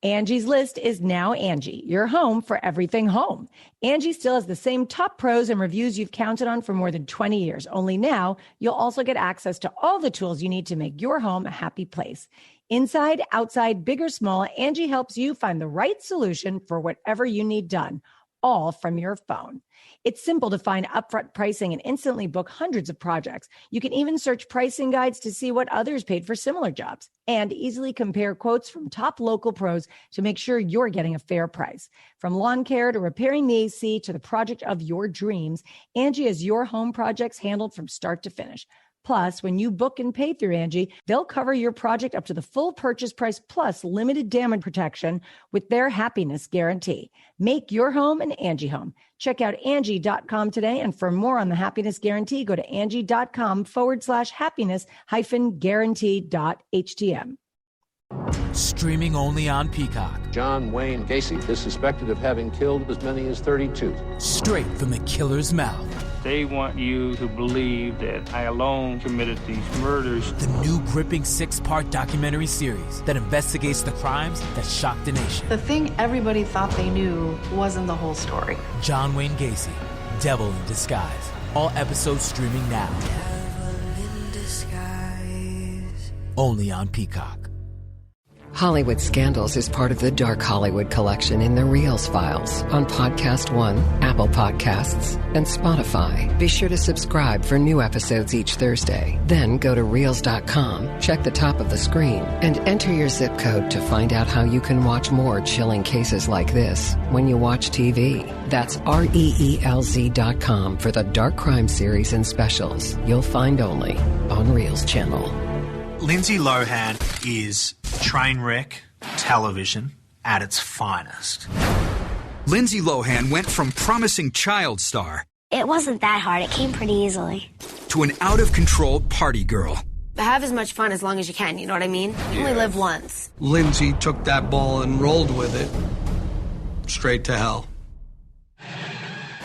Angie's List is now Angie, your home for everything home. Angie still has the same top pros and reviews you've counted on for more than 20 years. Only now, you'll also get access to all the tools you need to make your home a happy place. Inside, outside, big or small, Angie helps you find the right solution for whatever you need done, all from your phone. It's simple to find upfront pricing and instantly book hundreds of projects. You can even search pricing guides to see what others paid for similar jobs and easily compare quotes from top local pros to make sure you're getting a fair price. From lawn care to repairing the AC to the project of your dreams, Angie has your home projects handled from start to finish. Plus, when you book and pay through Angie, they'll cover your project up to the full purchase price plus limited damage protection with their happiness guarantee. Make your home an Angie home. Check out Angie.com today. And for more on the happiness guarantee, go to Angie.com/happiness-guarantee.htm. Streaming only on Peacock. John Wayne Gacy is suspected of having killed as many as 32. Straight from the killer's mouth. They want you to believe that I alone committed these murders. The new gripping 6-part documentary series that investigates the crimes that shocked the nation. The thing everybody thought they knew wasn't the whole story. John Wayne Gacy, Devil in Disguise. All episodes streaming now. Devil in Disguise. Only on Peacock. Hollywood Scandals is part of the Dark Hollywood collection in the Reels Files on Podcast One, Apple Podcasts, and Spotify. Be sure to subscribe for new episodes each Thursday. Then go to Reels.com, check the top of the screen, and enter your zip code to find out how you can watch more chilling cases like this when you watch TV. That's REELZ.com for the dark crime series and specials you'll find only on Reels Channel. Lindsay Lohan is train wreck television at its finest. Lindsay Lohan went from promising child star. It wasn't that hard. It came pretty easily. To an out-of-control party girl. Have as much fun as long as you can, you know what I mean? You only live once. Lindsay took that ball and rolled with it. Straight to hell.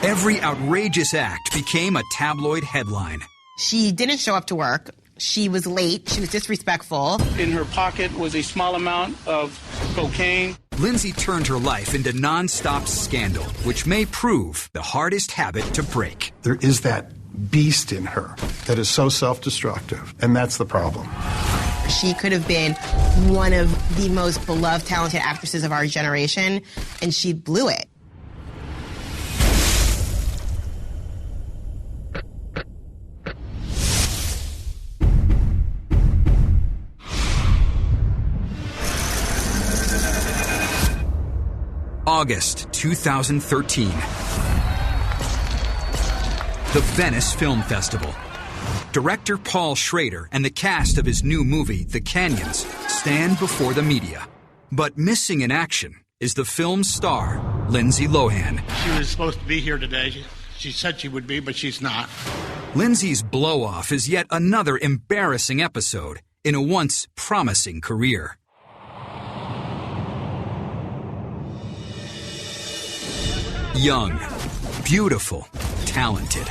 Every outrageous act became a tabloid headline. She didn't show up to work. She was late. She was disrespectful. In her pocket was a small amount of cocaine. Lindsay turned her life into non-stop scandal, which may prove the hardest habit to break. There is that beast in her that is so self-destructive, and that's the problem. She could have been one of the most beloved, talented actresses of our generation, and she blew it. August 2013. The Venice Film Festival. Director Paul Schrader and the cast of his new movie, The Canyons, stand before the media. But missing in action is the film's star, Lindsay Lohan. She was supposed to be here today. She said she would be, but she's not. Lindsay's blow-off is yet another embarrassing episode in a once promising career. Young, beautiful, talented.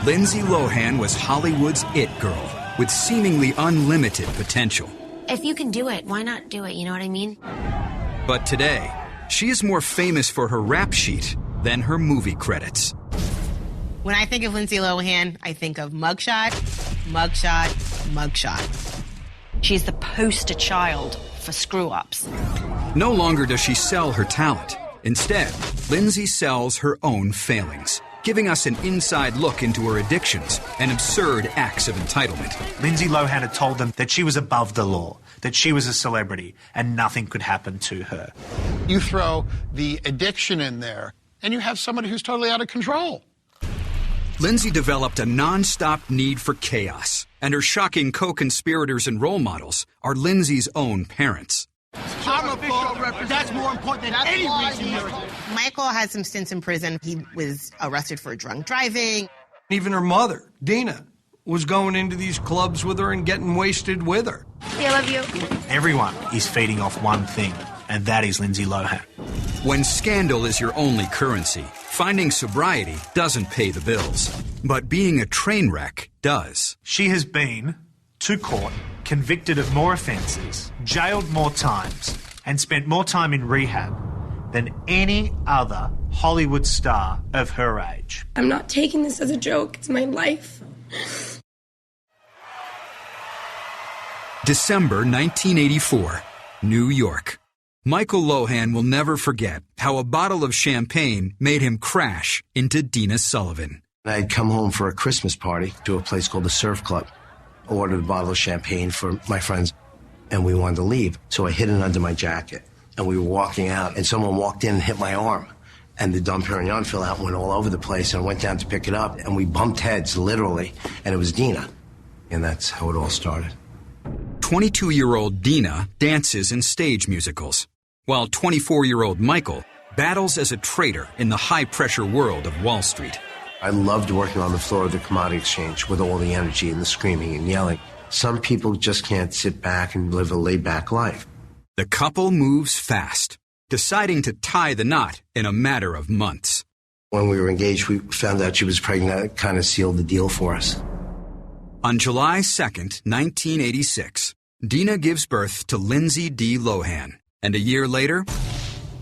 Lindsay Lohan was Hollywood's it girl with seemingly unlimited potential. If you can do it, why not do it? You know what I mean? But today, she is more famous for her rap sheet than her movie credits. When I think of Lindsay Lohan, I think of mugshot, mugshot, mugshot. She's the poster child for screw-ups. No longer does she sell her talent. Instead, Lindsay sells her own failings, giving us an inside look into her addictions and absurd acts of entitlement. Lindsay Lohan had told them that she was above the law, that she was a celebrity, and nothing could happen to her. You throw the addiction in there, and you have somebody who's totally out of control. Lindsay developed a non-stop need for chaos, and her shocking co-conspirators and role models are Lindsay's own parents. I'm a photo representative. That's more important than any reason here. Michael had some stints in prison. He was arrested for drunk driving. Even her mother, Dina, was going into these clubs with her and getting wasted with her. I love you. Everyone is feeding off one thing, and that is Lindsay Lohan. When scandal is your only currency, finding sobriety doesn't pay the bills. But being a train wreck does. She has been to court, convicted of more offences, jailed more times, and spent more time in rehab than any other Hollywood star of her age. I'm not taking this as a joke. It's my life. December 1984, New York. Michael Lohan will never forget how a bottle of champagne made him crash into Dina Sullivan. I'd come home for a Christmas party to a place called the Surf Club. I ordered a bottle of champagne for my friends, and we wanted to leave. So I hid it under my jacket, and we were walking out, and someone walked in and hit my arm. And the Dom Perignon fell out and went all over the place, and I went down to pick it up, and we bumped heads, literally, and it was Dina. And that's how it all started. 22-year-old Dina dances in stage musicals, while 24-year-old Michael battles as a trader in the high-pressure world of Wall Street. I loved working on the floor of the commodity exchange with all the energy and the screaming and yelling. Some people just can't sit back and live a laid-back life. The couple moves fast, deciding to tie the knot in a matter of months. When we were engaged, we found out she was pregnant. It kind of sealed the deal for us. On July 2nd, 1986, Dina gives birth to Lindsay D. Lohan, and a year later,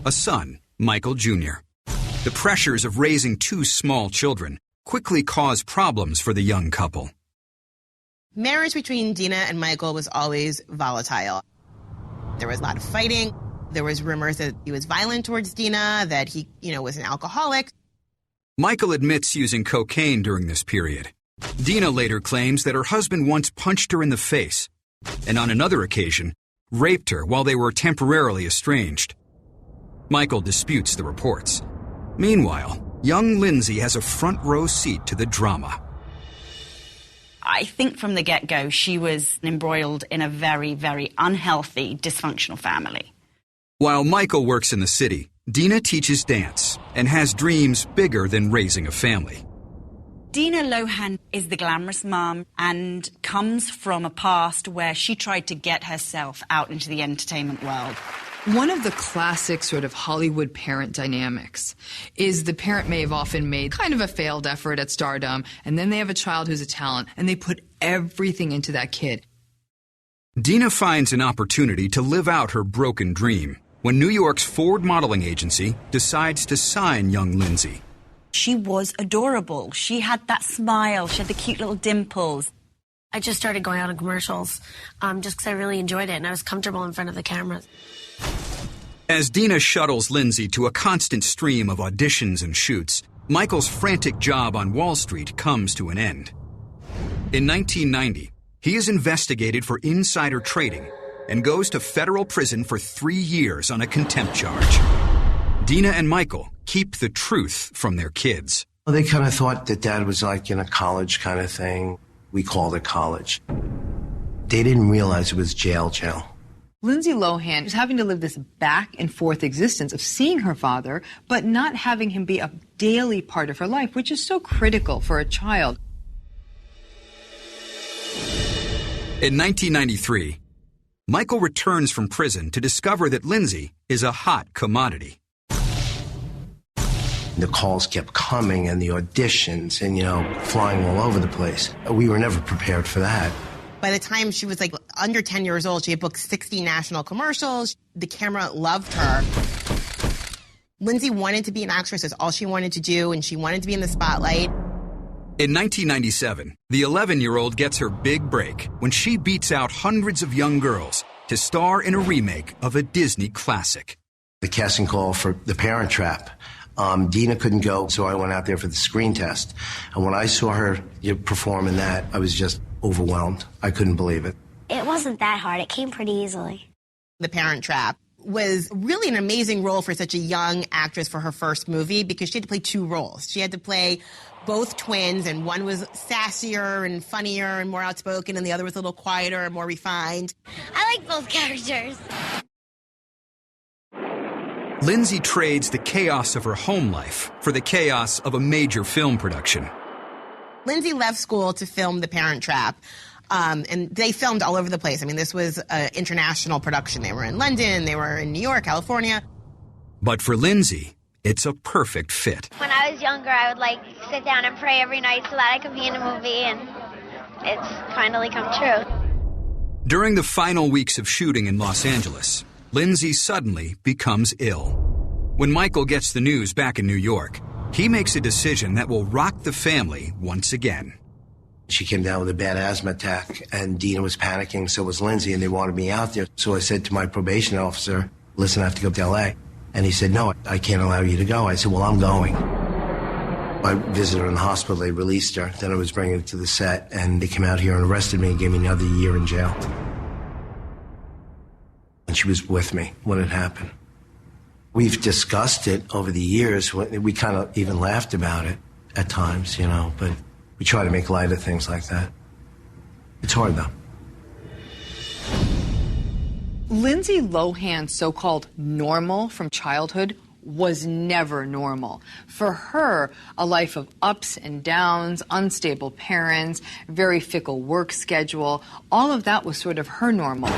a son, Michael Jr. The pressures of raising two small children quickly caused problems for the young couple. Marriage between Dina and Michael was always volatile. There was a lot of fighting. There was rumors that he was violent towards Dina, that he, was an alcoholic. Michael admits using cocaine during this period. Dina later claims that her husband once punched her in the face, and on another occasion, raped her while they were temporarily estranged. Michael disputes the reports. Meanwhile, young Lindsay has a front row seat to the drama. I think from the get-go, she was embroiled in a very, very unhealthy, dysfunctional family. While Michael works in the city, Dina teaches dance and has dreams bigger than raising a family. Dina Lohan is the glamorous mom and comes from a past where she tried to get herself out into the entertainment world. One of the classic sort of Hollywood parent dynamics is the parent may have often made kind of a failed effort at stardom, and then they have a child who's a talent, and they put everything into that kid. Dina finds an opportunity to live out her broken dream when New York's Ford modeling agency decides to sign young Lindsay. She was adorable. She had that smile. She had the cute little dimples. I just started going out in commercials just because I really enjoyed it and I was comfortable in front of the cameras. As Dina shuttles Lindsay to a constant stream of auditions and shoots, Michael's frantic job on Wall Street comes to an end. In 1990, he is investigated for insider trading and goes to federal prison for 3 years on a contempt charge. Dina and Michael keep the truth from their kids. Well, they kind of thought that Dad was like in a college kind of thing. We called it college. They didn't realize it was jail. Lindsay Lohan is having to live this back and forth existence of seeing her father, but not having him be a daily part of her life, which is so critical for a child. In 1993, Michael returns from prison to discover that Lindsay is a hot commodity. The calls kept coming and the auditions and, flying all over the place. We were never prepared for that. By the time she was under 10 years old, she had booked 60 national commercials. The camera loved her. Lindsay wanted to be an actress. That's all she wanted to do, and she wanted to be in the spotlight. In 1997, the 11-year-old gets her big break when she beats out hundreds of young girls to star in a remake of a Disney classic. The casting call for The Parent Trap. Dina couldn't go, so I went out there for the screen test. And when I saw her perform in that, I was just overwhelmed. I couldn't believe it. It wasn't that hard. It came pretty easily. The Parent Trap was really an amazing role for such a young actress for her first movie because she had to play 2 roles. She had to play both twins, and one was sassier and funnier and more outspoken, and the other was a little quieter and more refined. I like both characters. Lindsay trades the chaos of her home life for the chaos of a major film production. Lindsay left school to film The Parent Trap, and they filmed all over the place. I mean, this was an international production. They were in London, they were in New York, California. But for Lindsay, it's a perfect fit. When I was younger, I would sit down and pray every night so that I could be in a movie, and it's finally come true. During the final weeks of shooting in Los Angeles, Lindsay suddenly becomes ill. When Michael gets the news back in New York, he makes a decision that will rock the family once again. She came down with a bad asthma attack, and Dina was panicking, so was Lindsay, and they wanted me out there. So I said to my probation officer, listen, I have to go to L.A. And he said, no, I can't allow you to go. I said, well, I'm going. I visited her in the hospital. They released her. Then I was bringing her to the set, and they came out here and arrested me and gave me another year in jail. And she was with me when it happened. We've discussed it over the years. We kind of even laughed about it at times, but we try to make light of things like that. It's hard, though. Lindsay Lohan's so-called normal from childhood was never normal. For her, a life of ups and downs, unstable parents, very fickle work schedule, all of that was sort of her normal.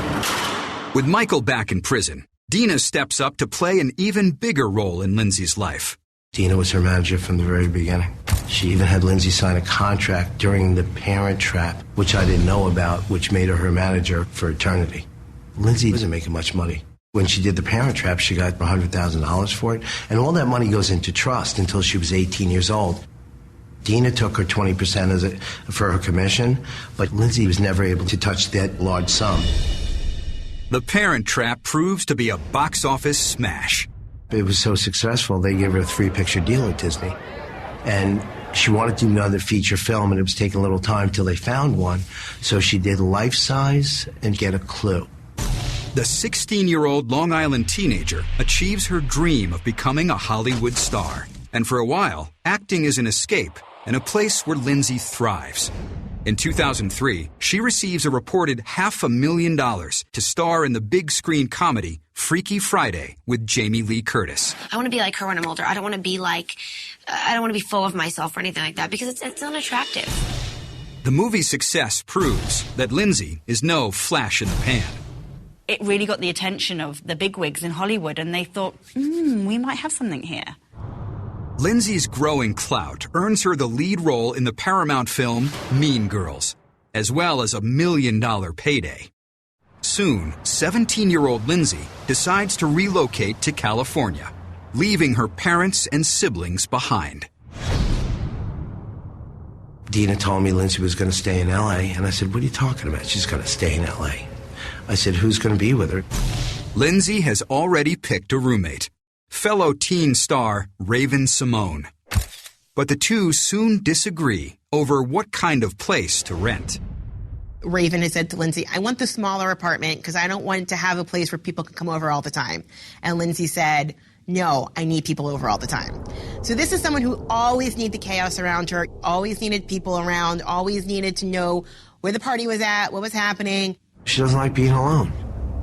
With Michael back in prison, Dina steps up to play an even bigger role in Lindsay's life. Dina was her manager from the very beginning. She even had Lindsay sign a contract during the Parent Trap, which I didn't know about, which made her manager for eternity. Lindsay wasn't making much money. When she did the Parent Trap, she got $100,000 for it, and all that money goes into trust until she was 18 years old. Dina took her 20% for her commission, but Lindsay was never able to touch that large sum. The Parent Trap proves to be a box office smash. It was so successful, they gave her a 3-picture deal at Disney. And she wanted to do another feature film, and it was taking a little time till they found one. So she did Life Size and Get a Clue. The 16-year-old Long Island teenager achieves her dream of becoming a Hollywood star. And for a while, acting is an escape and a place where Lindsay thrives. In 2003, she receives a reported $500,000 to star in the big screen comedy Freaky Friday with Jamie Lee Curtis. I want to be like her when I'm older. I don't want to be full of myself or anything like that because it's unattractive. The movie's success proves that Lindsay is no flash in the pan. It really got the attention of the bigwigs in Hollywood, and they thought, we might have something here. Lindsay's growing clout earns her the lead role in the Paramount film Mean Girls, as well as $1 million payday. Soon, 17-year-old Lindsay decides to relocate to California, leaving her parents and siblings behind. Dina told me Lindsay was going to stay in L.A., and I said, what are you talking about? She's going to stay in L.A. I said, who's going to be with her? Lindsay has already picked a roommate, fellow teen star Raven Simone. But the two soon disagree over what kind of place to rent. Raven had said to Lindsay, I want the smaller apartment because I don't want to have a place where people can come over all the time. And Lindsay said, no, I need people over all the time. So this is someone who always needed the chaos around her, always needed people around, always needed to know where the party was at, what was happening. She doesn't like being alone,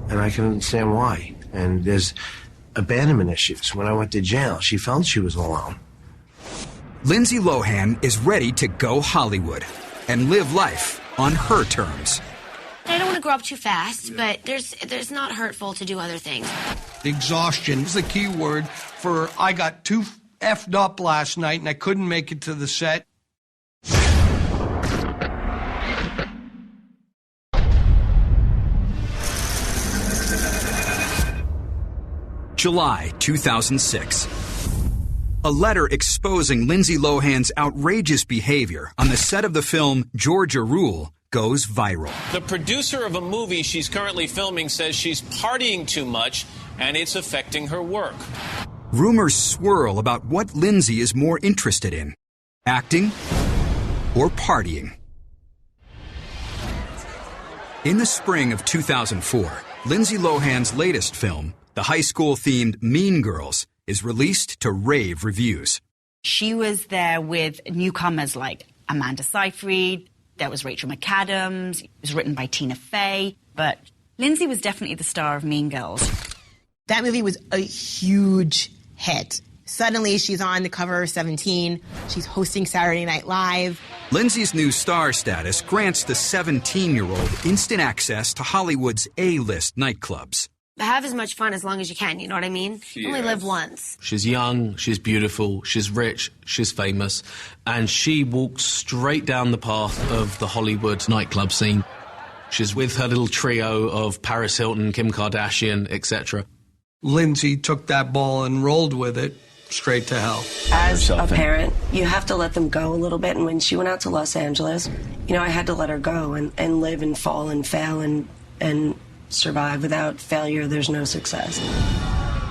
and I can understand why. And there's abandonment issues. When I went to jail, she felt she was alone. Lindsay Lohan is ready to go Hollywood and live life on her terms. I don't want to grow up too fast, but there's not hurtful to do other things. Exhaustion is the key word for I got too effed up last night and I couldn't make it to the set. July 2006. A letter exposing Lindsay Lohan's outrageous behavior on the set of the film Georgia Rule goes viral. The producer of a movie she's currently filming says she's partying too much and it's affecting her work. Rumors swirl about what Lindsay is more interested in, acting or partying. In the spring of 2004, Lindsay Lohan's latest film, the high school-themed Mean Girls, is released to rave reviews. She was there with newcomers like Amanda Seyfried, there was Rachel McAdams, it was written by Tina Fey, but Lindsay was definitely the star of Mean Girls. That movie was a huge hit. Suddenly, she's on the cover of 17. She's hosting Saturday Night Live. Lindsay's new star status grants the 17-year-old instant access to Hollywood's A-list nightclubs. Have as much fun as long as you can, you know what I mean? You only live once. She's young, she's beautiful, she's rich, she's famous, and she walks straight down the path of the Hollywood nightclub scene. She's with her little trio of Paris Hilton, Kim Kardashian, etc. Lindsay took that ball and rolled with it straight to hell. As a parent, you have to let them go a little bit. And when she went out to Los Angeles, I had to let her go and live and fall and fail and survive. Without failure, there's no success.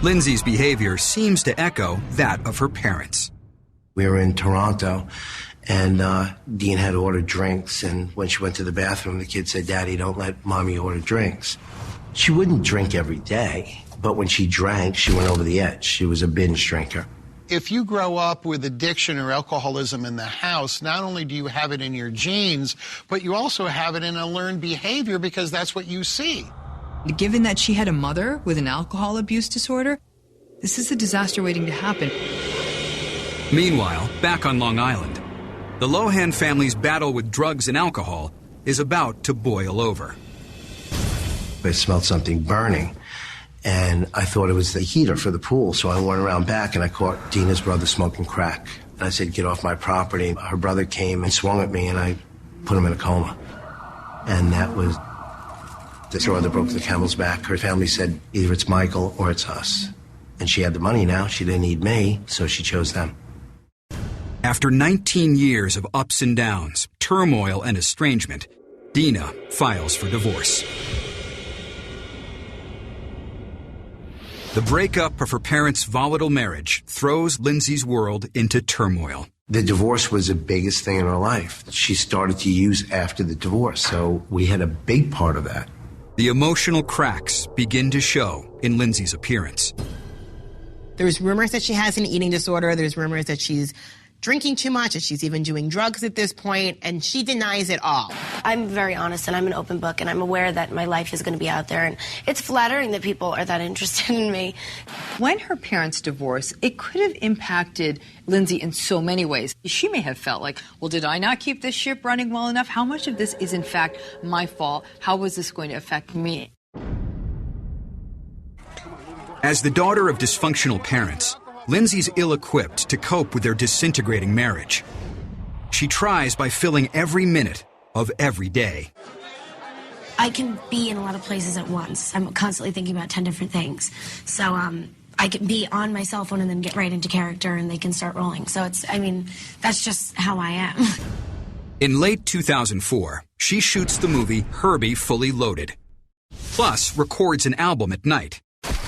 Lindsay's behavior seems to echo that of her parents. We were in Toronto, and Dean had ordered drinks, and when she went to the bathroom, the kid said, "Daddy, don't let Mommy order drinks." She wouldn't drink every day, but when she drank, she went over the edge. She was a binge drinker. If you grow up with addiction or alcoholism in the house, not only do you have it in your genes, but you also have it in a learned behavior because that's what you see. Given that she had a mother with an alcohol abuse disorder, this is a disaster waiting to happen. Meanwhile, back on Long Island, the Lohan family's battle with drugs and alcohol is about to boil over. I smelled something burning, and I thought it was the heater for the pool, so I went around back and I caught Dina's brother smoking crack. And I said, "Get off my property." Her brother came and swung at me, and I put him in a coma. And that was the straw that broke the camel's back. Her family said, either it's Michael or it's us. And she had the money now. She didn't need me, so she chose them. After 19 years of ups and downs, turmoil and estrangement, Dina files for divorce. The breakup of her parents' volatile marriage throws Lindsay's world into turmoil. The divorce was the biggest thing in her life. She started to use after the divorce, so we had a big part of that. The emotional cracks begin to show in Lindsay's appearance. There's rumors that she has an eating disorder. There's rumors that she's drinking too much, that she's even doing drugs at this point, and she denies it all. I'm very honest, and I'm an open book, and I'm aware that my life is going to be out there, and it's flattering that people are that interested in me. When her parents divorced, it could have impacted Lindsay in so many ways. She may have felt like, well, did I not keep this ship running well enough? How much of this is, in fact, my fault? How was this going to affect me? As the daughter of dysfunctional parents, Lindsay's ill-equipped to cope with their disintegrating marriage. She tries by filling every minute of every day. I can be in a lot of places at once. I'm constantly thinking about 10 different things. So I can be on my cell phone and then get right into character and they can start rolling. So that's just how I am. In late 2004, she shoots the movie Herbie Fully Loaded, plus records an album at night,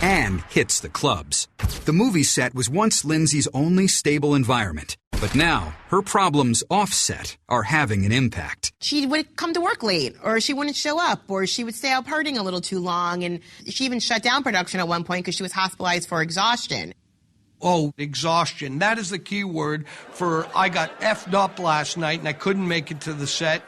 and hits the clubs. The movie set was once Lindsay's only stable environment, but now her problems offset are having an impact. She would come to work late, or she wouldn't show up, or she would stay out partying a little too long, and she even shut down production at one point because she was hospitalized for exhaustion. Oh, exhaustion. That is the key word for I got effed up last night and I couldn't make it to the set.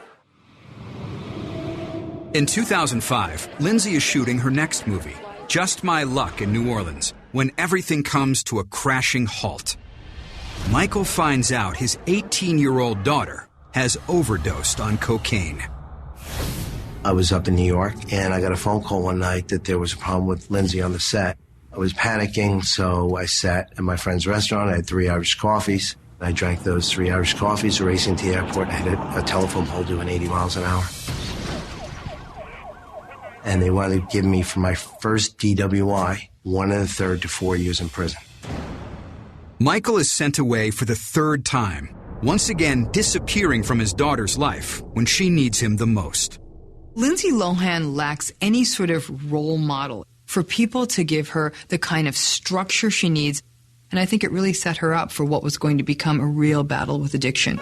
In 2005, Lindsay is shooting her next movie, Just My Luck in New Orleans, when everything comes to a crashing halt. Michael finds out his 18-year-old daughter has overdosed on cocaine. I was up in New York, and I got a phone call one night that there was a problem with Lindsay on the set. I was panicking, so I sat at my friend's restaurant. I had 3 Irish coffees. I drank those 3 Irish coffees, racing to the airport, and I hit a telephone pole doing 80 miles an hour. And they wanted to give me, for my first DWI, 1 1/3 to 4 years in prison. Michael is sent away for the third time, once again disappearing from his daughter's life when she needs him the most. Lindsay Lohan lacks any sort of role model for people to give her the kind of structure she needs, and I think it really set her up for what was going to become a real battle with addiction.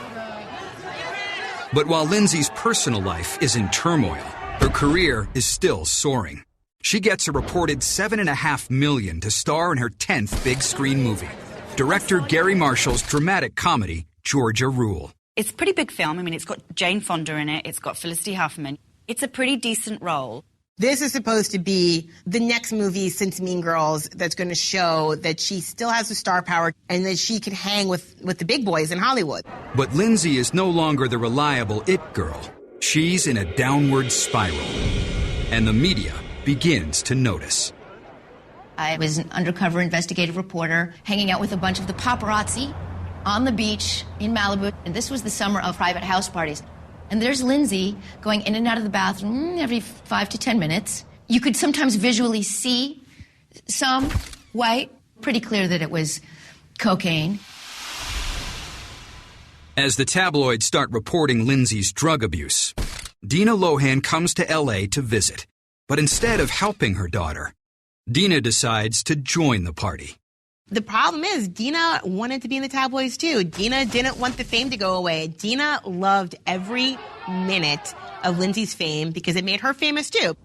But while Lindsay's personal life is in turmoil, her career is still soaring. She gets a reported $7.5 million to star in her 10th big screen movie, director Gary Marshall's dramatic comedy, Georgia Rule. It's a pretty big film. I mean, it's got Jane Fonda in it. It's got Felicity Huffman. It's a pretty decent role. This is supposed to be the next movie since Mean Girls that's going to show that she still has the star power and that she can hang with the big boys in Hollywood. But Lindsay is no longer the reliable it girl. She's in a downward spiral, and the media begins to notice. I was an undercover investigative reporter hanging out with a bunch of the paparazzi on the beach in Malibu, and this was the summer of private house parties. And there's Lindsay going in and out of the bathroom every 5 to 10 minutes. You could sometimes visually see some white, pretty clear that it was cocaine. As the tabloids start reporting Lindsay's drug abuse, Dina Lohan comes to L.A. to visit. But instead of helping her daughter, Dina decides to join the party. The problem is Dina wanted to be in the tabloids too. Dina didn't want the fame to go away. Dina loved every minute of Lindsay's fame because it made her famous too.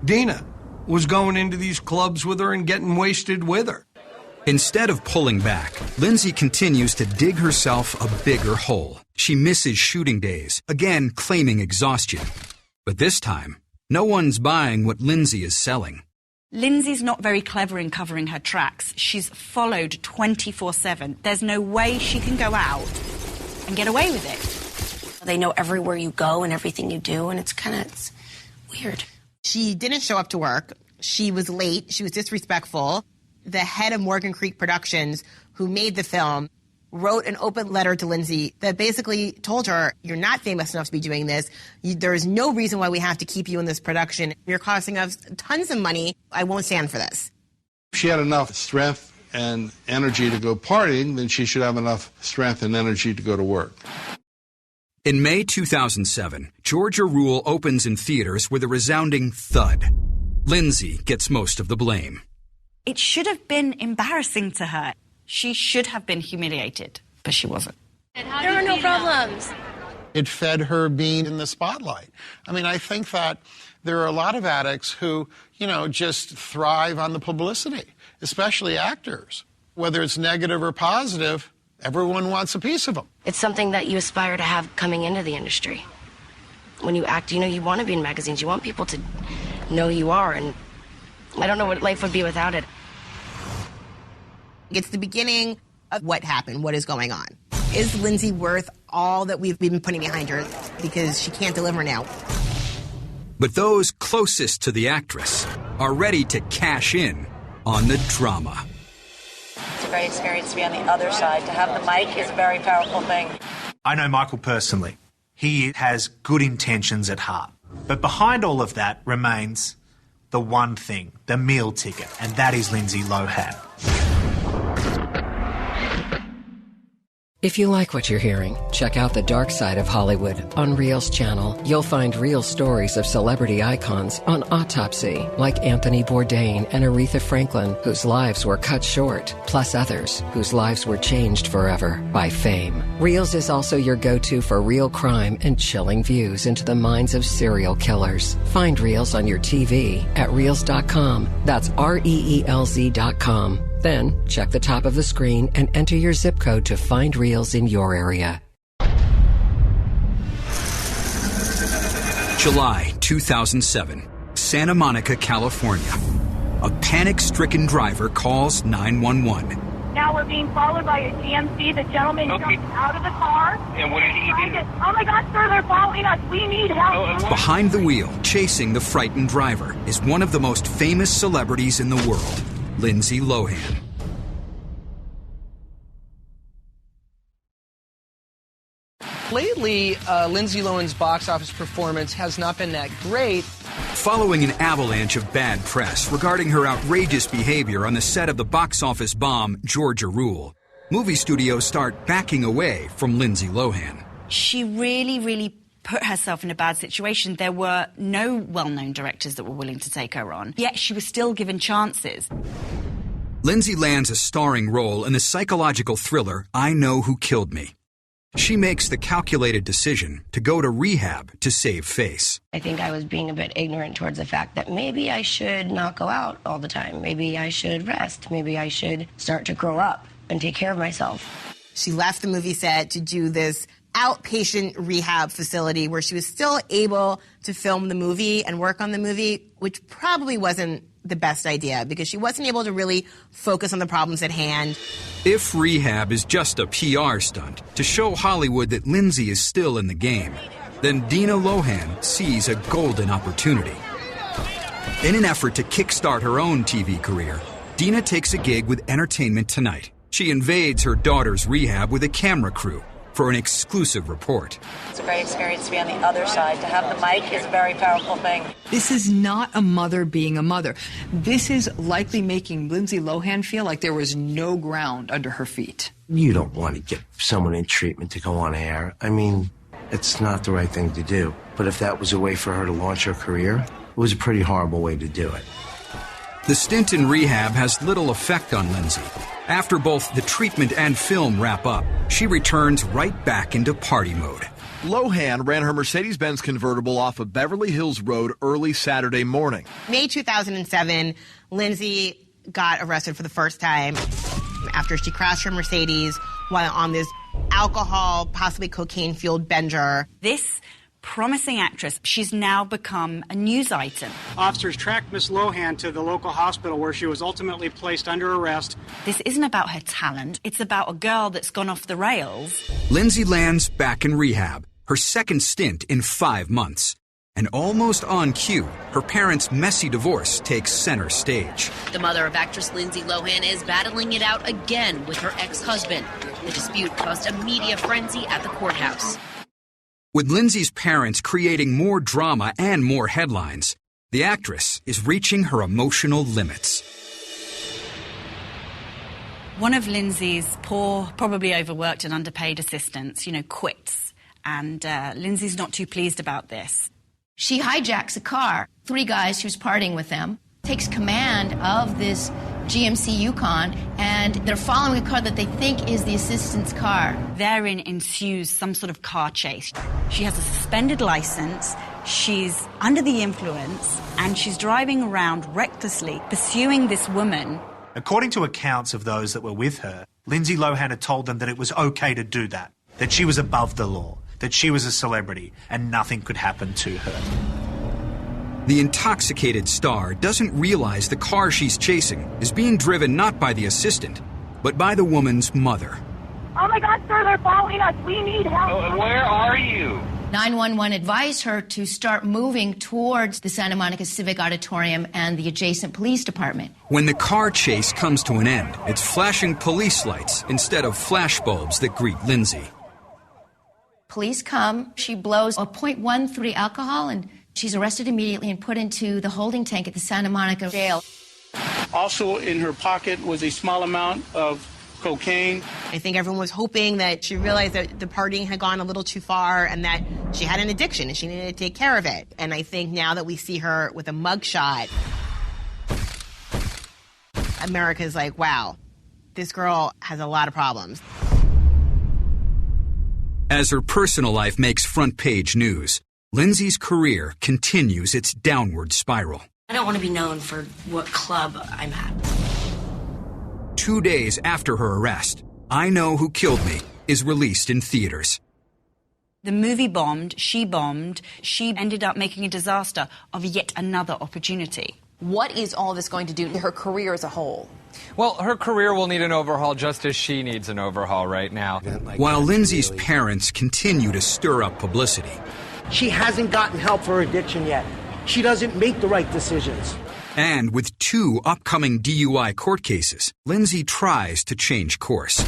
Dina was going into these clubs with her and getting wasted with her. Instead of pulling back, Lindsay continues to dig herself a bigger hole. She misses shooting days, again claiming exhaustion. But this time, no one's buying what Lindsay is selling. Lindsay's not very clever in covering her tracks. She's followed 24/7. There's no way she can go out and get away with it. They know everywhere you go and everything you do, and it's weird. She didn't show up to work. She was late. She was disrespectful. The head of Morgan Creek Productions, who made the film, wrote an open letter to Lindsay that basically told her, you're not famous enough to be doing this. There's no reason why we have to keep you in this production. You're costing us tons of money. I won't stand for this. If she had enough strength and energy to go partying, then she should have enough strength and energy to go to work. In May 2007, Georgia Rule opens in theaters with a resounding thud. Lindsay gets most of the blame. It should have been embarrassing to her. She should have been humiliated, but she wasn't. There are no problems. It fed her being in the spotlight. I mean, I think that there are a lot of addicts who, just thrive on the publicity, especially actors. Whether it's negative or positive, everyone wants a piece of them. It's something that you aspire to have coming into the industry. When you act, you want to be in magazines. You want people to know who you are, and I don't know what life would be without it. It's the beginning of what happened, what is going on. Is Lindsay worth all that we've been putting behind her because she can't deliver now? But those closest to the actress are ready to cash in on the drama. It's a great experience to be on the other side. To have the mic is a very powerful thing. I know Michael personally. He has good intentions at heart. But behind all of that remains the one thing, the meal ticket, and that is Lindsay Lohan. If you like what you're hearing, check out The Dark Side of Hollywood on Reel's channel. You'll find real stories of celebrity icons on autopsy, like Anthony Bourdain and Aretha Franklin, whose lives were cut short, plus others whose lives were changed forever by fame. Reel's is also your go-to for real crime and chilling views into the minds of serial killers. Find Reel's on your TV at Reelz.com. That's REELZ.com. Then, check the top of the screen and enter your zip code to find Reel's in your area. July 2007, Santa Monica, California. A panic-stricken driver calls 911. Now we're being followed by a GMC. The gentleman jumped out of the car. And what did he do? Oh my God, sir, they're following us. We need help. Behind the wheel, chasing the frightened driver, is one of the most famous celebrities in the world, Lindsay Lohan. Lately, Lindsay Lohan's box office performance has not been that great. Following an avalanche of bad press regarding her outrageous behavior on the set of the box office bomb Georgia Rule, movie studios start backing away from Lindsay Lohan. She really put herself in a bad situation. There were no well-known directors that were willing to take her on, yet she was still given chances. Lindsay lands a starring role in the psychological thriller I Know Who Killed Me. She makes the calculated decision to go to rehab to save face. I think I was being a bit ignorant towards the fact that maybe I should not go out all the time. Maybe I should rest. Maybe I should start to grow up and take care of myself. She left the movie set to do this outpatient rehab facility where she was still able to film the movie and work on the movie, which probably wasn't the best idea because she wasn't able to really focus on the problems at hand. If rehab is just a PR stunt to show Hollywood that Lindsay is still in the game, then Dina Lohan sees a golden opportunity. In an effort to kickstart her own TV career, Dina takes a gig with Entertainment Tonight. She invades her daughter's rehab with a camera crew, for an exclusive report. It's a great experience to be on the other side. To have the mic is a very powerful thing. This is not a mother being a mother. This is likely making Lindsay Lohan feel like there was no ground under her feet. You don't want to get someone in treatment to go on air. I mean, it's not the right thing to do. But if that was a way for her to launch her career, it was a pretty horrible way to do it. The stint in rehab has little effect on Lindsay. After both the treatment and film wrap up, she returns right back into party mode. Lohan ran her Mercedes-Benz convertible off of Beverly Hills Road early Saturday morning. May 2007, Lindsay got arrested for the first time after she crashed her Mercedes while on this alcohol, possibly cocaine-fueled bender. This promising actress, she's now become a news item. Officers tracked Miss Lohan to the local hospital where she was ultimately placed under arrest. This isn't about her talent. It's about a girl that's gone off the rails. Lindsay lands back in rehab, her second stint in 5 months. And almost on cue, her parents' messy divorce takes center stage. The mother of actress Lindsay Lohan is battling it out again with her ex-husband. The dispute caused a media frenzy at the courthouse. With Lindsay's parents creating more drama and more headlines, the actress is reaching her emotional limits. One of Lindsay's poor, probably overworked and underpaid assistants, quits. And Lindsay's not too pleased about this. She hijacks a car. 3 guys, she was partying with them, takes command of this GMC Yukon, and they're following a car that they think is the assistant's car. Therein ensues some sort of car chase. She has a suspended license, she's under the influence, and she's driving around recklessly, pursuing this woman. According to accounts of those that were with her, Lindsay Lohan had told them that it was okay to do that she was above the law, that she was a celebrity, and nothing could happen to her. The intoxicated star doesn't realize the car she's chasing is being driven not by the assistant, but by the woman's mother. Oh my God, sir, they're following us. We need help. Where are you? 911 advised her to start moving towards the Santa Monica Civic Auditorium and the adjacent police department. When the car chase comes to an end, it's flashing police lights instead of flashbulbs that greet Lindsay. Police come, she blows a .13 alcohol, and she's arrested immediately and put into the holding tank at the Santa Monica jail. Also in her pocket was a small amount of cocaine. I think everyone was hoping that she realized that the partying had gone a little too far and that she had an addiction and she needed to take care of it. And I think now that we see her with a mugshot, America's like, wow, this girl has a lot of problems. As her personal life makes front-page news, Lindsay's career continues its downward spiral. I don't want to be known for what club I'm at. 2 days after her arrest, I Know Who Killed Me is released in theaters. The movie bombed, she ended up making a disaster of yet another opportunity. What is all this going to do to her career as a whole? Well, her career will need an overhaul just as she needs an overhaul right now. While Lindsay's parents continue to stir up publicity. She hasn't gotten help for her addiction yet. She doesn't make the right decisions. And with 2 upcoming DUI court cases, Lindsay tries to change course.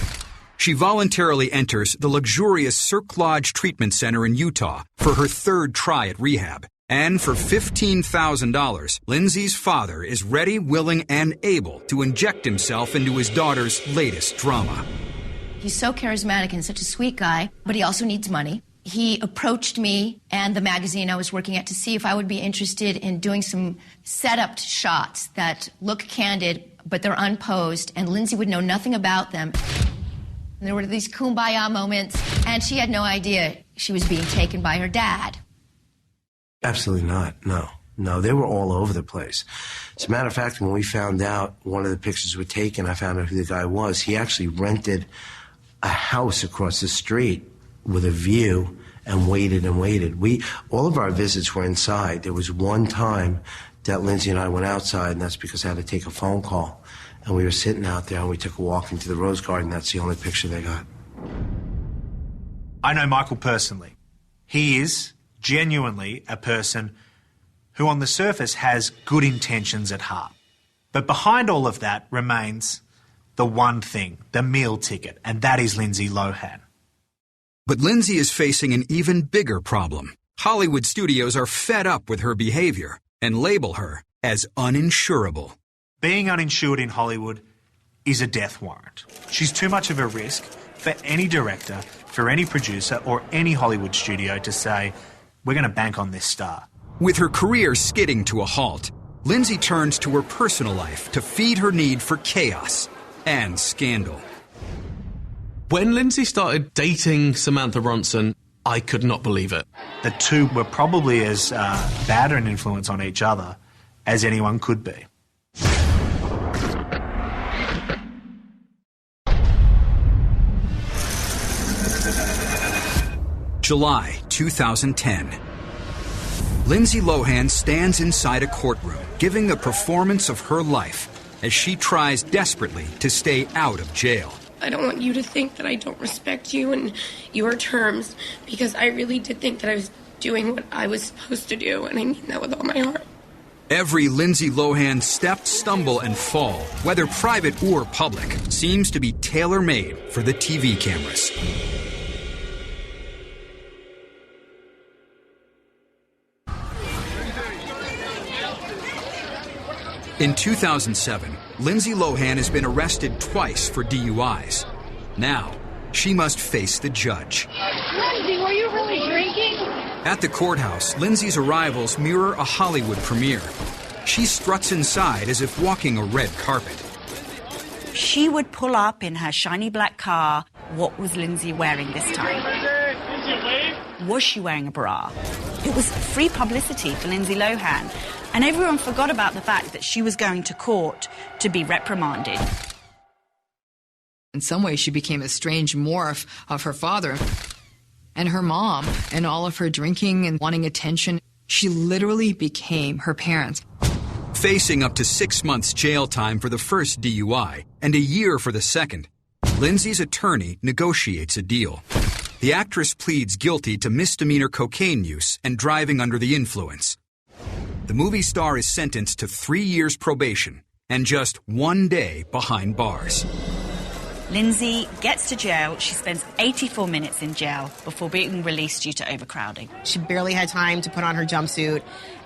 She voluntarily enters the luxurious Cirque Lodge Treatment Center in Utah for her 3rd try at rehab. And for $15,000, Lindsay's father is ready, willing, and able to inject himself into his daughter's latest drama. He's so charismatic and such a sweet guy, but he also needs money. He approached me and the magazine I was working at to see if I would be interested in doing some set-up shots that look candid, but they're unposed, and Lindsay would know nothing about them. And there were these kumbaya moments, and she had no idea she was being taken by her dad. Absolutely not. No, they were all over the place. As a matter of fact, when we found out one of the pictures were taken, I found out who the guy was. He actually rented a house across the street with a view and waited and waited. All of our visits were inside. There was one time that Lindsay and I went outside, and that's because I had to take a phone call. And we were sitting out there, and we took a walk into the Rose Garden. That's the only picture they got. I know Michael personally. He is genuinely a person who on the surface has good intentions at heart. But behind all of that remains the one thing, the meal ticket, and that is Lindsay Lohan. But Lindsay is facing an even bigger problem. Hollywood studios are fed up with her behavior and label her as uninsurable. Being uninsured in Hollywood is a death warrant. She's too much of a risk for any director, for any producer, or any Hollywood studio to say, we're going to bank on this star. With her career skidding to a halt, Lindsay turns to her personal life to feed her need for chaos and scandal. When Lindsay started dating Samantha Ronson, I could not believe it. The two were probably as bad an influence on each other as anyone could be. July 2010. Lindsay Lohan stands inside a courtroom, giving the performance of her life as she tries desperately to stay out of jail. I don't want you to think that I don't respect you and your terms, because I really did think that I was doing what I was supposed to do, and I mean that with all my heart. Every Lindsay Lohan step, stumble, and fall, whether private or public, seems to be tailor-made for the TV cameras. In 2007, Lindsay Lohan has been arrested twice for DUIs. Now, she must face the judge. Lindsay, were you really drinking? At the courthouse, Lindsay's arrivals mirror a Hollywood premiere. She struts inside as if walking a red carpet. She would pull up in her shiny black car. What was Lindsay wearing this time? Was she wearing a bra? It was free publicity for Lindsay Lohan. And everyone forgot about the fact that she was going to court to be reprimanded. In some ways, she became a strange morph of her father and her mom, and all of her drinking and wanting attention. She literally became her parents. Facing up to 6 months jail time for the first DUI and a year for the second, Lindsay's attorney negotiates a deal. The actress pleads guilty to misdemeanor cocaine use and driving under the influence. The movie star is sentenced to 3 years probation and just 1 day behind bars. Lindsay gets to jail. She spends 84 minutes in jail before being released due to overcrowding. She barely had time to put on her jumpsuit.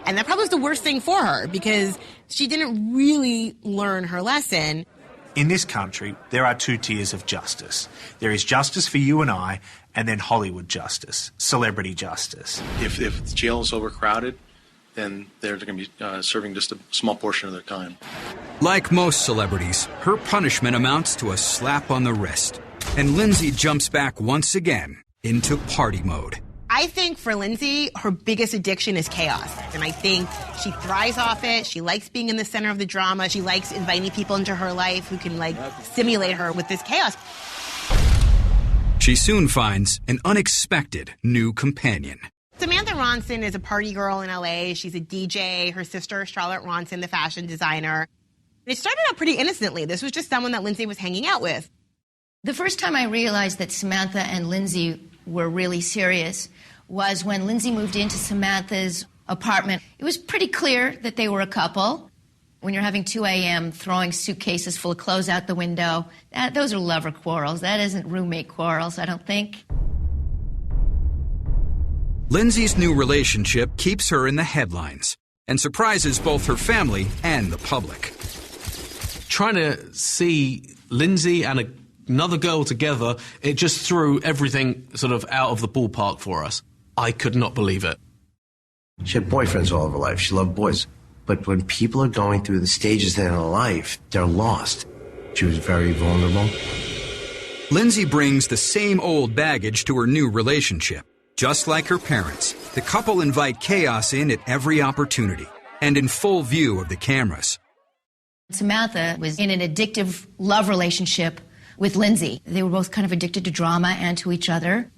And that probably was the worst thing for her, because she didn't really learn her lesson. In this country, there are 2 tiers of justice. There is justice for you and I, and then Hollywood justice, celebrity justice. If the jail is overcrowded, then they're going to be serving just a small portion of their time. Like most celebrities, her punishment amounts to a slap on the wrist. And Lindsay jumps back once again into party mode. I think for Lindsay, her biggest addiction is chaos. And I think she thrives off it. She likes being in the center of the drama. She likes inviting people into her life who can, stimulate her with this chaos. She soon finds an unexpected new companion. Samantha Ronson is a party girl in LA. She's a DJ. Her sister, Charlotte Ronson, the fashion designer. It started out pretty innocently. This was just someone that Lindsay was hanging out with. The first time I realized that Samantha and Lindsay were really serious was when Lindsay moved into Samantha's apartment. It was pretty clear that they were a couple. When you're having 2 a.m. throwing suitcases full of clothes out the window, those are lover quarrels. That isn't roommate quarrels, I don't think. Lindsay's new relationship keeps her in the headlines and surprises both her family and the public. Trying to see Lindsay and another girl together, it just threw everything sort of out of the ballpark for us. I could not believe it. She had boyfriends all of her life. She loved boys. But when people are going through the stages in their life, they're lost. She was very vulnerable. Lindsay brings the same old baggage to her new relationship. Just like her parents, the couple invite chaos in at every opportunity and in full view of the cameras. Samantha was in an addictive love relationship with Lindsay. They were both kind of addicted to drama and to each other.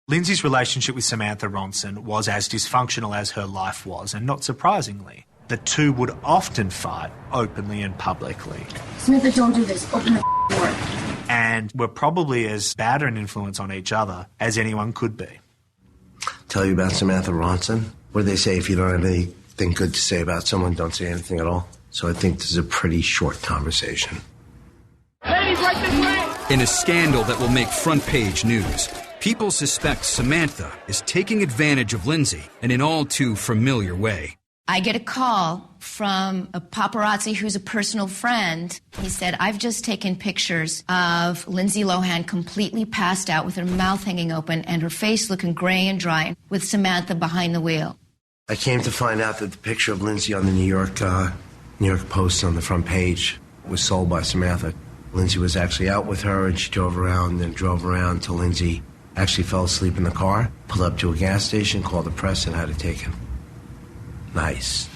Lindsay's relationship with Samantha Ronson was as dysfunctional as her life was, and not surprisingly, the two would often fight openly and publicly. Samantha, don't do this. Open the door. And were probably as bad an influence on each other as anyone could be. Tell you about Samantha Ronson? What do they say? If you don't have anything good to say about someone, don't say anything at all. So I think this is a pretty short conversation. Ladies, right this way! In a scandal that will make front-page news, People suspect Samantha is taking advantage of Lindsay in an all too familiar way. I get a call from a paparazzi who's a personal friend. He said, I've just taken pictures of Lindsay Lohan completely passed out with her mouth hanging open and her face looking gray and dry with Samantha behind the wheel. I came to find out that the picture of Lindsay on the New York Post on the front page was sold by Samantha. Lindsay was actually out with her, and she drove around till Lindsay actually fell asleep in the car, pulled up to a gas station, called the press, and had it taken. Nice.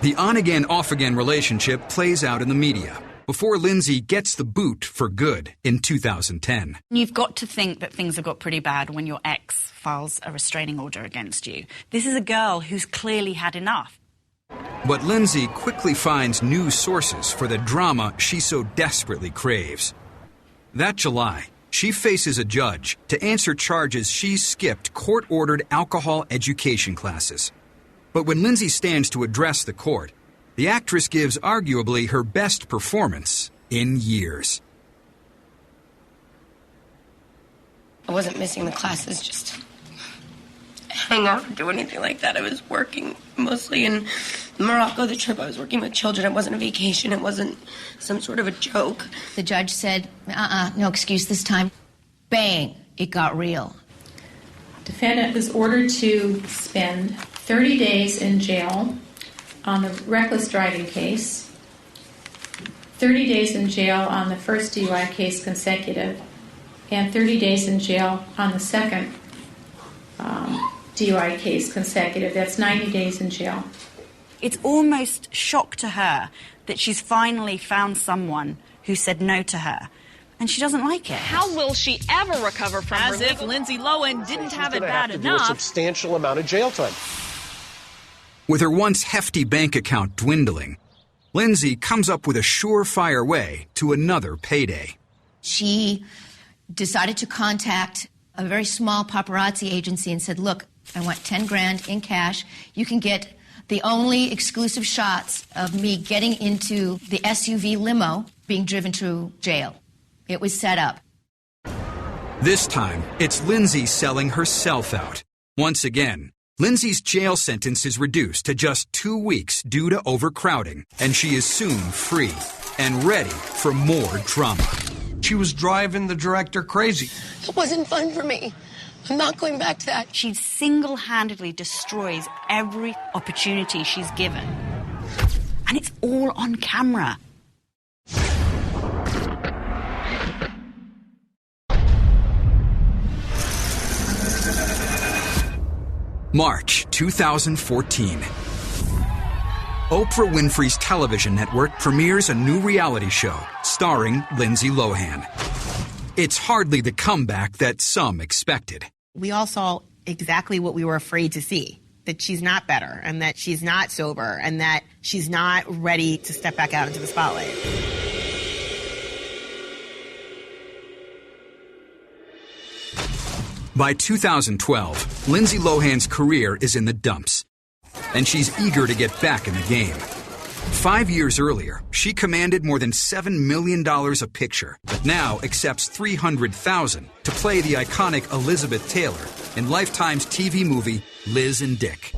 The on-again, off-again relationship plays out in the media before Lindsay gets the boot for good in 2010. You've got to think that things have got pretty bad when your ex files a restraining order against you. This is a girl who's clearly had enough. But Lindsay quickly finds new sources for the drama she so desperately craves. That July, she faces a judge to answer charges she skipped court-ordered alcohol education classes. But when Lindsay stands to address the court, the actress gives arguably her best performance in years. I wasn't missing the classes, just hang out or do anything like that. I was working mostly in Morocco, the trip. I was working with children. It wasn't a vacation. It wasn't some sort of a joke. The judge said, no excuse this time. Bang, it got real. Defendant was ordered to spend 30 days in jail on the reckless driving case, 30 days in jail on the first DUI case consecutive, and 30 days in jail on the second DUI case consecutive. That's 90 days in jail. It's almost shock to her that she's finally found someone who said no to her, and she doesn't like it. How will she ever recover from her? As if Lindsay Lohan didn't have it bad enough. Do a substantial amount of jail time. With her once hefty bank account dwindling, Lindsay comes up with a surefire way to another payday. She decided to contact a very small paparazzi agency and said, look, I want 10 grand in cash. You can get the only exclusive shots of me getting into the SUV limo being driven to jail. It was set up. This time, it's Lindsay selling herself out. Once again, Lindsay's jail sentence is reduced to just 2 weeks due to overcrowding, and she is soon free and ready for more drama. She was driving the director crazy. It wasn't fun for me. I'm not going back to that. She single-handedly destroys every opportunity she's given. And it's all on camera. March 2014. Oprah Winfrey's television network premieres a new reality show starring Lindsay Lohan. It's hardly the comeback that some expected. We all saw exactly what we were afraid to see, that she's not better and that she's not sober and that she's not ready to step back out into the spotlight. By 2012, Lindsay Lohan's career is in the dumps, and she's eager to get back in the game. 5 years earlier, she commanded more than $7 million a picture, but now accepts $300,000 to play the iconic Elizabeth Taylor in Lifetime's TV movie Liz and Dick.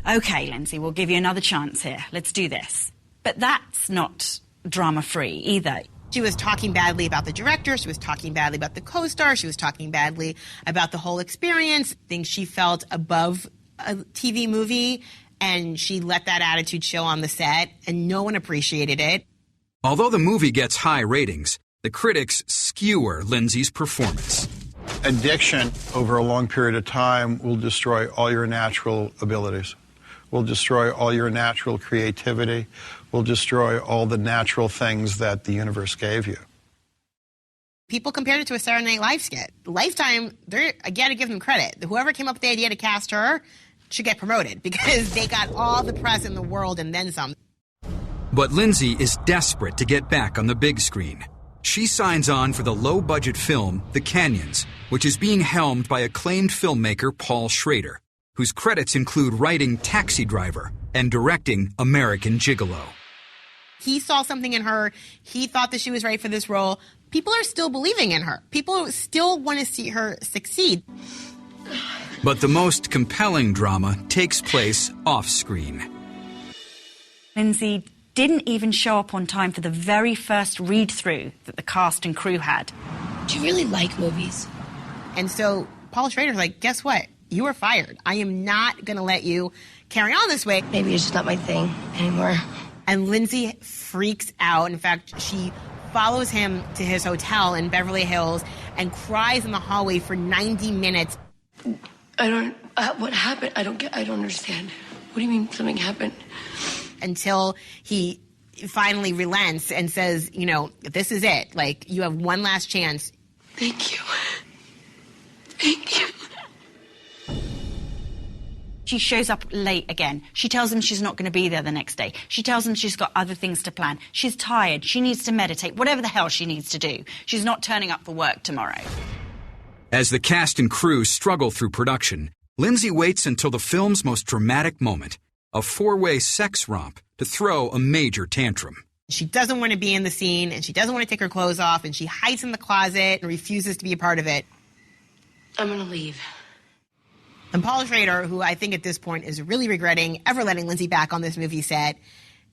Okay, Lindsay, we'll give you another chance here. Let's do this. But that's not drama-free either. She was talking badly about the director. She was talking badly about the co-star. She was talking badly about the whole experience, things she felt above a TV movie, and she let that attitude show on the set, and no one appreciated it. Although the movie gets high ratings, the critics skewer Lindsay's performance. Addiction over a long period of time will destroy all your natural abilities, will destroy all your natural creativity, will destroy all the natural things that the universe gave you. People compared it to a Saturday Night Live skit. Lifetime, I got to give them credit. Whoever came up with the idea to cast her should get promoted because they got all the press in the world and then some. But Lindsay is desperate to get back on the big screen. She signs on for the low-budget film The Canyons, which is being helmed by acclaimed filmmaker Paul Schrader, whose credits include writing Taxi Driver and directing American Gigolo. He saw something in her. He thought that she was right for this role. People are still believing in her. People still want to see her succeed. But the most compelling drama takes place off-screen. Lindsay didn't even show up on time for the very first read-through that the cast and crew had. Do you really like movies? And so Paul Schrader's like, guess what? You are fired. I am not going to let you carry on this way. Maybe it's just not my thing anymore. And Lindsay freaks out. In fact, she follows him to his hotel in Beverly Hills and cries in the hallway for 90 minutes. What happened? I don't understand. What do you mean something happened? Until he finally relents and says, this is it. Like, you have one last chance. Thank you. Thank you. She shows up late again. She tells him she's not going to be there the next day. She tells him she's got other things to plan. She's tired. She needs to meditate. Whatever the hell she needs to do. She's not turning up for work tomorrow. As the cast and crew struggle through production, Lindsay waits until the film's most dramatic moment, a four-way sex romp, to throw a major tantrum. She doesn't want to be in the scene, and she doesn't want to take her clothes off, and she hides in the closet and refuses to be a part of it. I'm going to leave. And Paul Schrader, who I think at this point is really regretting ever letting Lindsay back on this movie set,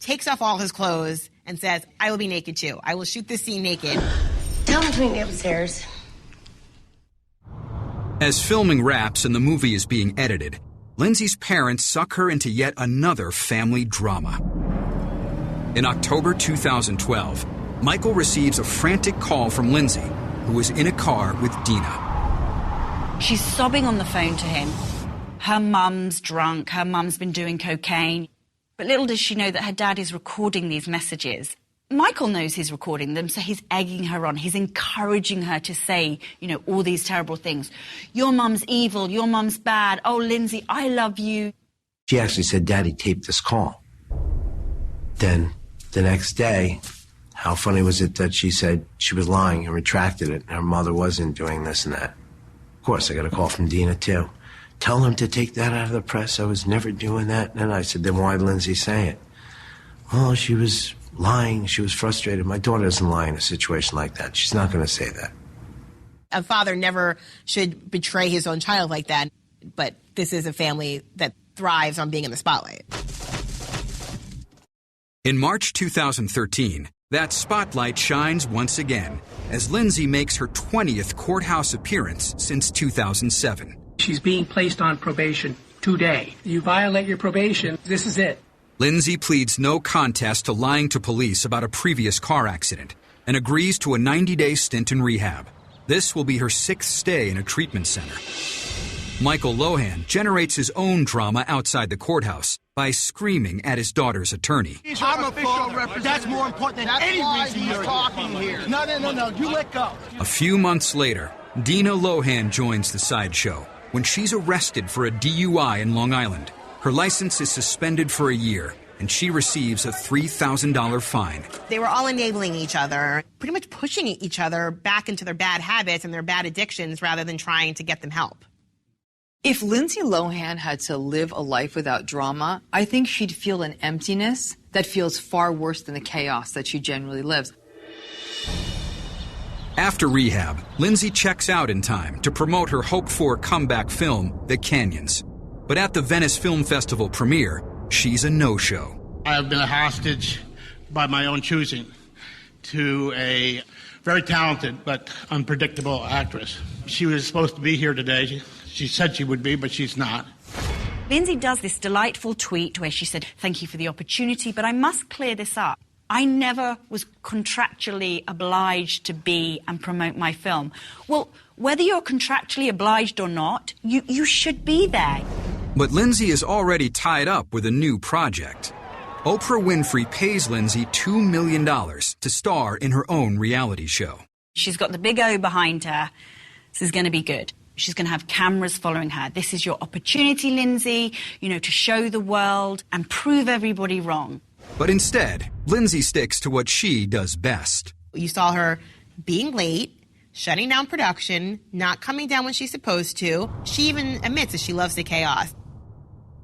takes off all his clothes and says, I will be naked too. I will shoot this scene naked. Tell him to meet me upstairs. As filming wraps and the movie is being edited, Lindsay's parents suck her into yet another family drama. In October 2012, Michael receives a frantic call from Lindsay, who was in a car with Dina. She's sobbing on the phone to him. Her mum's drunk, her mum's been doing cocaine. But little does she know that her dad is recording these messages. Michael knows he's recording them, so he's egging her on. He's encouraging her to say, all these terrible things. Your mum's evil, your mum's bad. Oh, Lindsay, I love you. She actually said, Daddy taped this call. Then the next day, how funny was it that she said she was lying and retracted it, and her mother wasn't doing this and that. Of course, I got a call from Dina, too. Tell him to take that out of the press. I was never doing that. And I said, then why did Lindsay say it? Oh, she was lying. She was frustrated. My daughter doesn't lie in a situation like that. She's not going to say that. A father never should betray his own child like that. But this is a family that thrives on being in the spotlight. In March 2013, that spotlight shines once again as Lindsay makes her 20th courthouse appearance since 2007. She's being placed on probation today. You violate your probation, this is it. Lindsay pleads no contest to lying to police about a previous car accident and agrees to a 90-day stint in rehab. This will be her 6th stay in a treatment center. Michael Lohan generates his own drama outside the courthouse by screaming at his daughter's attorney. I'm a full representative. That's more important than any reason you're talking here. No, you let go. A few months later, Dina Lohan joins the sideshow when she's arrested for a DUI in Long Island. Her license is suspended for a year, and she receives a $3,000 fine. They were all enabling each other, pretty much pushing each other back into their bad habits and their bad addictions rather than trying to get them help. If Lindsay Lohan had to live a life without drama, I think she'd feel an emptiness that feels far worse than the chaos that she generally lives. After rehab, Lindsay checks out in time to promote her hoped-for comeback film, The Canyons. But at the Venice Film Festival premiere, she's a no-show. I have been a hostage by my own choosing to a very talented but unpredictable actress. She was supposed to be here today. She said she would be, but she's not. Lindsay does this delightful tweet where she said, "Thank you for the opportunity, but I must clear this up. I never was contractually obliged to be and promote my film." Well, whether you're contractually obliged or not, you should be there. But Lindsay is already tied up with a new project. Oprah Winfrey pays Lindsay $2 million to star in her own reality show. She's got the big O behind her. This is going to be good. She's going to have cameras following her. This is your opportunity, Lindsay, to show the world and prove everybody wrong. But instead, Lindsay sticks to what she does best. You saw her being late, shutting down production, not coming down when she's supposed to. She even admits that she loves the chaos.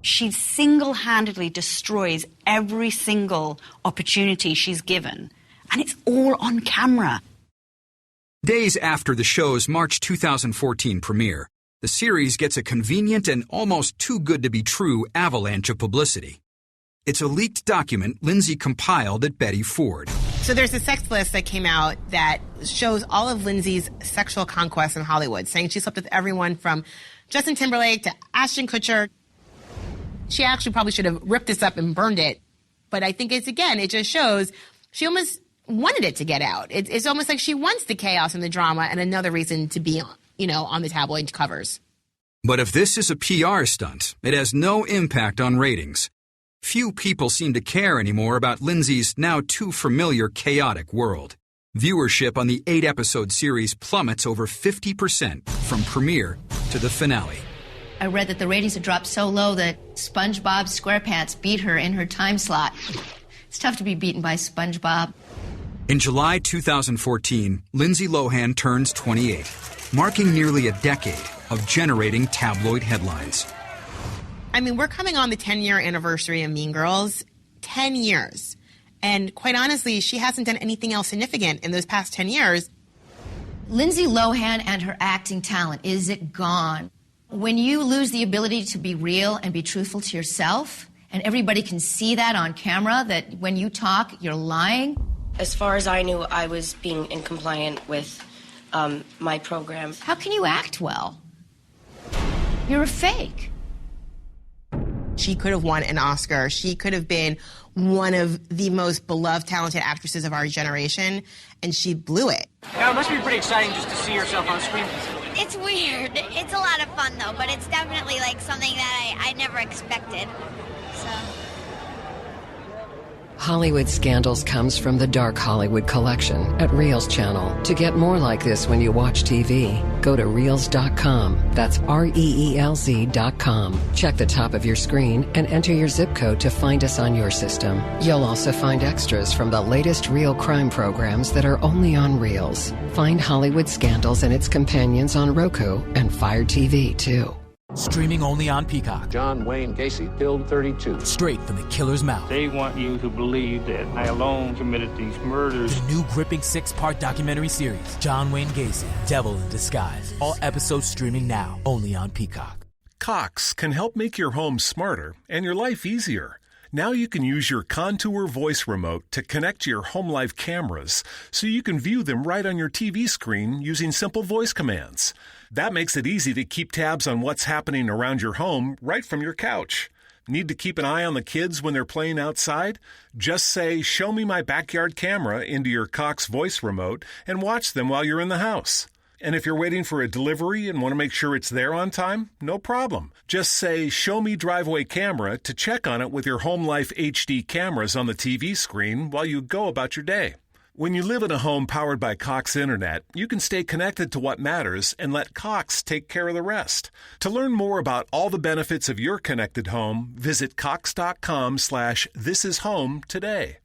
She single-handedly destroys every single opportunity she's given. And it's all on camera. Days after the show's March 2014 premiere, the series gets a convenient and almost too good to be true avalanche of publicity. It's a leaked document Lindsay compiled at Betty Ford. So there's a sex list that came out that shows all of Lindsay's sexual conquests in Hollywood, saying she slept with everyone from Justin Timberlake to Ashton Kutcher. She actually probably should have ripped this up and burned it. But I think it just shows she almost wanted it to get out. It's almost like she wants the chaos and the drama and another reason to be on the tabloid covers. But if this is a PR stunt, it has no impact on ratings. Few people seem to care anymore about Lindsay's now too familiar chaotic world. Viewership on the 8-episode series plummets over 50% from premiere to the finale. I read that the ratings had dropped so low that SpongeBob SquarePants beat her in her time slot. It's tough to be beaten by SpongeBob. In July 2014, Lindsay Lohan turns 28, marking nearly a decade of generating tabloid headlines. I mean, we're coming on the 10-year anniversary of Mean Girls. 10 years. And quite honestly, she hasn't done anything else significant in those past 10 years. Lindsay Lohan and her acting talent, is it gone? When you lose the ability to be real and be truthful to yourself, and everybody can see that on camera, that when you talk, you're lying. As far as I knew, I was being incompliant with my program. How can you act well? You're a fake. She could have won an Oscar. She could have been one of the most beloved, talented actresses of our generation, and she blew it. Yeah, it must be pretty exciting just to see yourself on screen. It's weird. It's a lot of fun, though, but it's definitely like something that I never expected. So. Hollywood Scandals comes from the Dark Hollywood collection at Reels Channel. To get more like this when you watch TV, go to Reels.com. That's REELZ.com. Check the top of your screen and enter your zip code to find us on your system. You'll also find extras from the latest real crime programs that are only on Reels. Find Hollywood Scandals and its companions on Roku and Fire TV, too. Streaming only on Peacock. John Wayne Gacy killed 32. Straight from the killer's mouth. They want you to believe that I alone committed these murders. The new gripping 6-part documentary series, John Wayne Gacy, Devil in Disguise. All episodes streaming now, only on Peacock. Cox can help make your home smarter and your life easier. Now you can use your Contour voice remote to connect to your home life cameras so you can view them right on your TV screen using simple voice commands. That makes it easy to keep tabs on what's happening around your home right from your couch. Need to keep an eye on the kids when they're playing outside? Just say, "Show me my backyard camera" into your Cox voice remote and watch them while you're in the house. And if you're waiting for a delivery and want to make sure it's there on time, no problem. Just say, "Show me driveway camera" to check on it with your Home Life HD cameras on the TV screen while you go about your day. When you live in a home powered by Cox Internet, you can stay connected to what matters and let Cox take care of the rest. To learn more about all the benefits of your connected home, visit cox.com/thisishome today.